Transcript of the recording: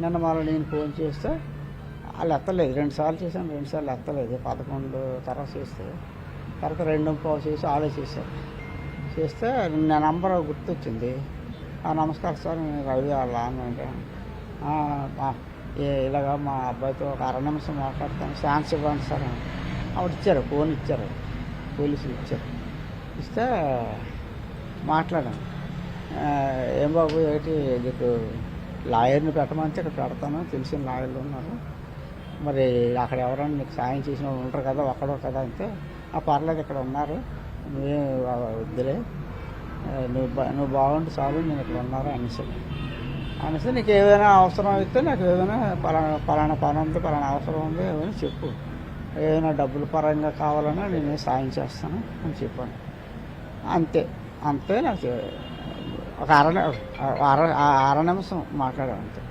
నిన్న మళ్ళీ నేను ఫోన్ చేస్తే వాళ్ళు ఎత్తలేదు. 2 సార్లు చేశాను, 2 సార్లు ఎత్తలేదు. 11 తర్వాత చేస్తే తర్వాత 2:15 చేసి వాళ్ళే చేశారు. చేస్తే నా నంబర్ గుర్తొచ్చింది. నమస్కారం సార్, నేను రవి వాళ్ళ అంటే ఇలాగా మా అబ్బాయితో ఒక 1/2 నిమిషం మాట్లాడతాను, ఛాన్స్ ఇవ్వండి సార్ అని ఆవిడ ఇచ్చారు. ఫోన్ ఇచ్చారు, పోలీసులు ఇచ్చారు. ఇస్తే మాట్లాడాను. ఏం బాబు ఏంటి నీకు లాయర్ని పెట్టమంటే ఇక్కడ పెడతాను, తెలిసిన లాయర్లు ఉన్నారు, మరి అక్కడ ఎవరైనా నీకు సాయం చేసిన వాళ్ళు ఉంటారు కదా, ఒక్కడో కదా అంటే పర్లేదు ఇక్కడ ఉన్నారు, నువ్వే వద్దులే, నువ్వు బాగుంటే చాలు, నేను ఇక్కడ ఉన్నారు అనేసి నీకు ఏదైనా అవసరం అయితే నాకు ఏదైనా పలానా పని ఉంది, పలానా అవసరం ఉంది ఏమైనా చెప్పు, ఏదైనా డబ్బుల పరంగా కావాలన్నా నేను సాయం చేస్తాను అని చెప్పాను. అంతే నాకు ఒక అర నిమిషం మాట్లాడాను అంతే.